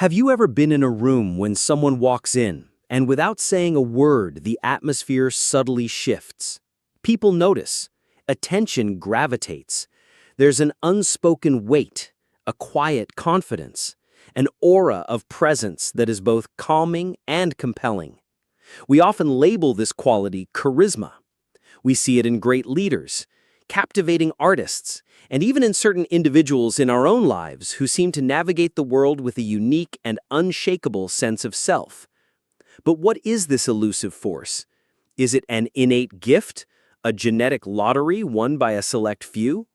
Have you ever been in a room when someone walks in, and without saying a word, the atmosphere subtly shifts? People notice. Attention gravitates. There's an unspoken weight, a quiet confidence, an aura of presence that is both calming and compelling. We often label this quality charisma. We see it in great leaders, captivating artists, and even in certain individuals in our own lives who seem to navigate the world with a unique and unshakable sense of self. But what is this elusive force? Is it an innate gift, a genetic lottery won by a select few?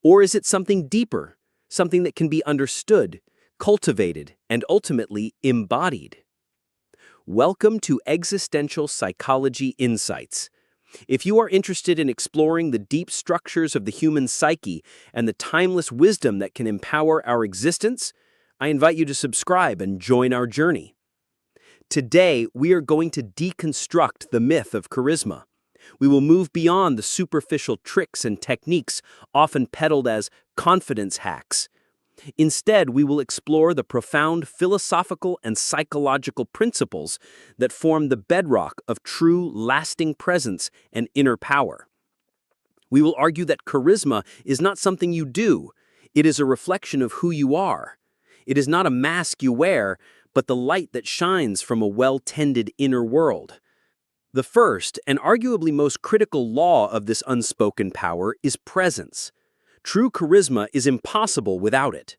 Or is it something deeper, something that can be understood, cultivated, and ultimately embodied? Welcome to Existential Psychology Insights. If you are interested in exploring the deep structures of the human psyche and the timeless wisdom that can empower our existence, I invite you to subscribe and join our journey. Today, we are going to deconstruct the myth of charisma. We will move beyond the superficial tricks and techniques often peddled as confidence hacks. Instead, we will explore the profound philosophical and psychological principles that form the bedrock of true, lasting presence and inner power. We will argue that charisma is not something you do. It is a reflection of who you are. It is not a mask you wear, but the light that shines from a well-tended inner world. The first, and arguably most critical law of this unspoken power is presence. True charisma is impossible without it.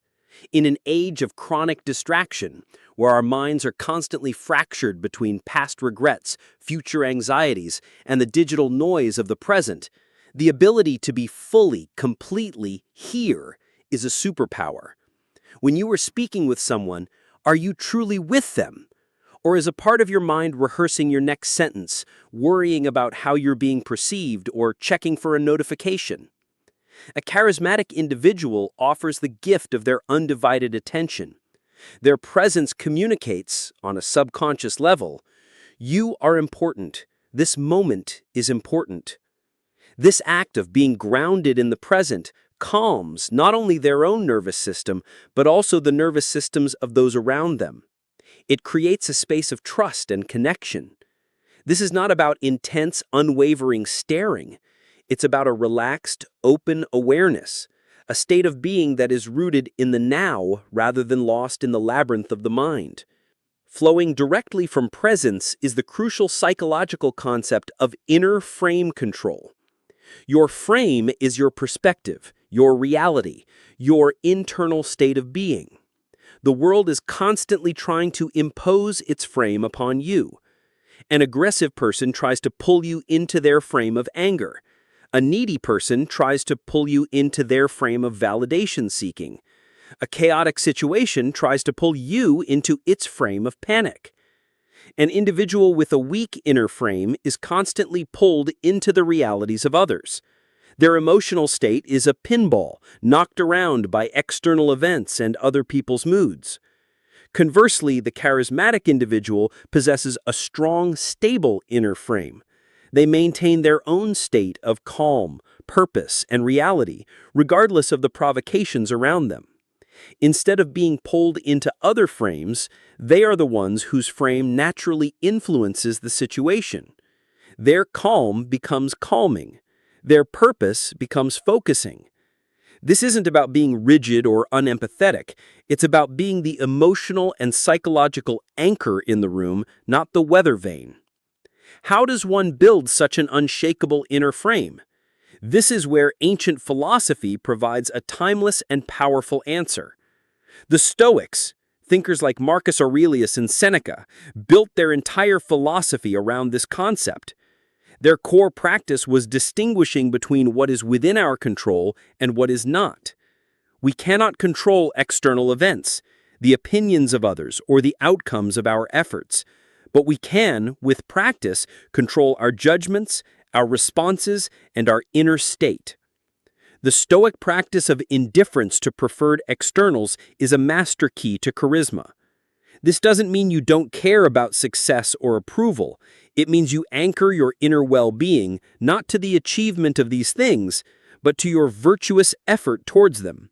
In an age of chronic distraction, where our minds are constantly fractured between past regrets, future anxieties, and the digital noise of the present, the ability to be fully, completely here is a superpower. When you are speaking with someone, are you truly with them? Or is a part of your mind rehearsing your next sentence, worrying about how you're being perceived or checking for a notification? A charismatic individual offers the gift of their undivided attention. Their presence communicates, on a subconscious level, you are important. This moment is important. This act of being grounded in the present calms not only their own nervous system, but also the nervous systems of those around them. It creates a space of trust and connection. This is not about intense, unwavering staring. It's about a relaxed, open awareness, a state of being that is rooted in the now rather than lost in the labyrinth of the mind. Flowing directly from presence is the crucial psychological concept of inner frame control. Your frame is your perspective, your reality, your internal state of being. The world is constantly trying to impose its frame upon you. An aggressive person tries to pull you into their frame of anger. A needy person tries to pull you into their frame of validation seeking. A chaotic situation tries to pull you into its frame of panic. An individual with a weak inner frame is constantly pulled into the realities of others. Their emotional state is a pinball, knocked around by external events and other people's moods. Conversely, the charismatic individual possesses a strong, stable inner frame. They maintain their own state of calm, purpose, and reality, regardless of the provocations around them. Instead of being pulled into other frames, they are the ones whose frame naturally influences the situation. Their calm becomes calming. Their purpose becomes focusing. This isn't about being rigid or unempathetic. It's about being the emotional and psychological anchor in the room, not the weather vane. How does one build such an unshakable inner frame? This is where ancient philosophy provides a timeless and powerful answer. The Stoics, thinkers like Marcus Aurelius and Seneca, built their entire philosophy around this concept. Their core practice was distinguishing between what is within our control and what is not. We cannot control external events, the opinions of others, or the outcomes of our efforts. But we can, with practice, control our judgments, our responses, and our inner state. The Stoic practice of indifference to preferred externals is a master key to charisma. This doesn't mean you don't care about success or approval. It means you anchor your inner well-being not to the achievement of these things, but to your virtuous effort towards them.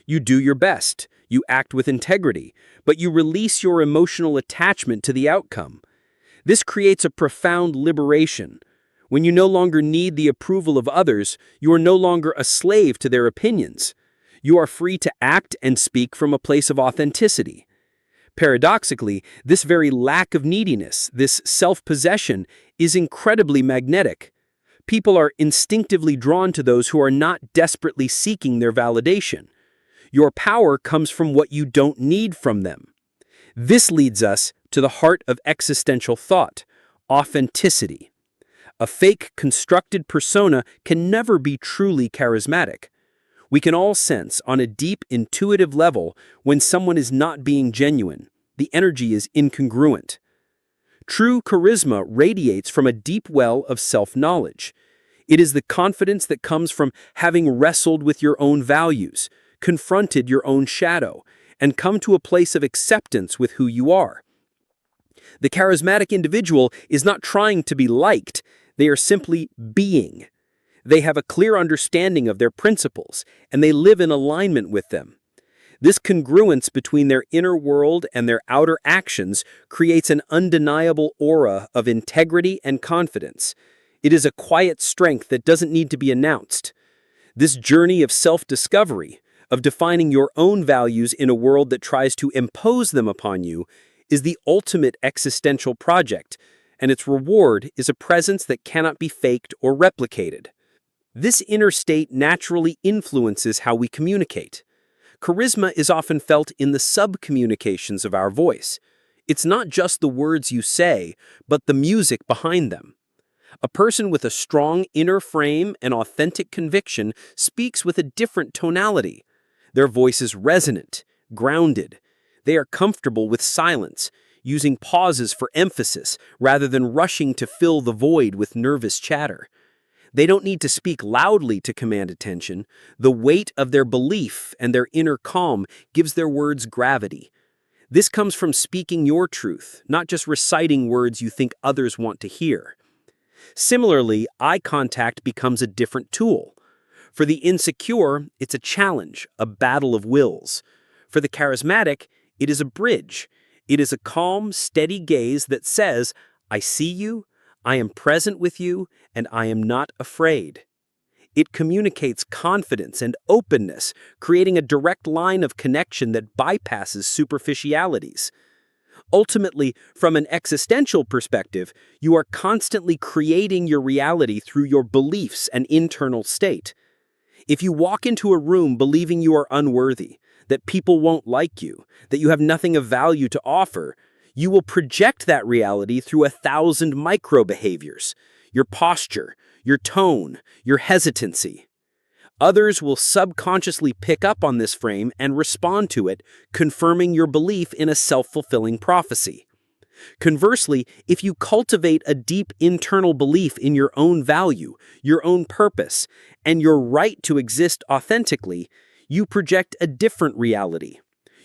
You do your best, you act with integrity, but you release your emotional attachment to the outcome. This creates a profound liberation. When you no longer need the approval of others, you are no longer a slave to their opinions. You are free to act and speak from a place of authenticity. Paradoxically, this very lack of neediness, this self-possession, is incredibly magnetic. People are instinctively drawn to those who are not desperately seeking their validation. Your power comes from what you don't need from them. This leads us to the heart of existential thought: authenticity. A fake, constructed persona can never be truly charismatic. We can all sense, on a deep, intuitive level, when someone is not being genuine. The energy is incongruent. True charisma radiates from a deep well of self-knowledge. It is the confidence that comes from having wrestled with your own values, confronted your own shadow, and come to a place of acceptance with who you are. The charismatic individual is not trying to be liked, they are simply being. They have a clear understanding of their principles, and they live in alignment with them. This congruence between their inner world and their outer actions creates an undeniable aura of integrity and confidence. It is a quiet strength that doesn't need to be announced. This journey of self-discovery, of defining your own values in a world that tries to impose them upon you, is the ultimate existential project, and its reward is a presence that cannot be faked or replicated. This inner state naturally influences how we communicate. Charisma is often felt in the sub-communications of our voice. It's not just the words you say, but the music behind them. A person with a strong inner frame and authentic conviction speaks with a different tonality. Their voice is resonant, grounded. They are comfortable with silence, using pauses for emphasis rather than rushing to fill the void with nervous chatter. They don't need to speak loudly to command attention. The weight of their belief and their inner calm gives their words gravity. This comes from speaking your truth, not just reciting words you think others want to hear. Similarly, eye contact becomes a different tool. For the insecure, it's a challenge, a battle of wills. For the charismatic, it is a bridge. It is a calm, steady gaze that says, "I see you, I am present with you, and I am not afraid." It communicates confidence and openness, creating a direct line of connection that bypasses superficialities. Ultimately, from an existential perspective, you are constantly creating your reality through your beliefs and internal state. If you walk into a room believing you are unworthy, that people won't like you, that you have nothing of value to offer, you will project that reality through 1,000 micro-behaviors: your posture, your tone, your hesitancy. Others will subconsciously pick up on this frame and respond to it, confirming your belief in a self-fulfilling prophecy. Conversely, if you cultivate a deep internal belief in your own value, your own purpose, and your right to exist authentically, you project a different reality.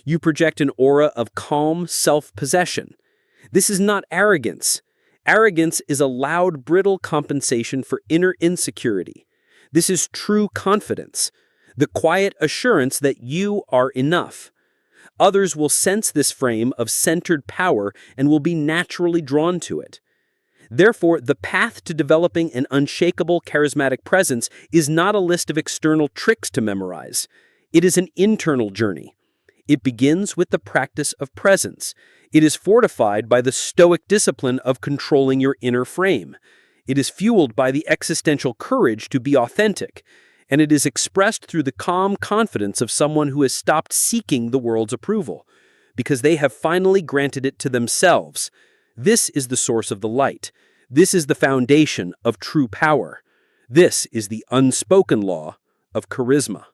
You project an aura of calm self-possession. This is not arrogance. Arrogance is a loud, brittle compensation for inner insecurity. This is true confidence, the quiet assurance that you are enough. Others will sense this frame of centered power and will be naturally drawn to it. Therefore, the path to developing an unshakable, charismatic presence is not a list of external tricks to memorize. It is an internal journey. It begins with the practice of presence. It is fortified by the Stoic discipline of controlling your inner frame. It is fueled by the existential courage to be authentic, and it is expressed through the calm confidence of someone who has stopped seeking the world's approval, because they have finally granted it to themselves. This is the source of the light. This is the foundation of true power. This is the unspoken law of charisma.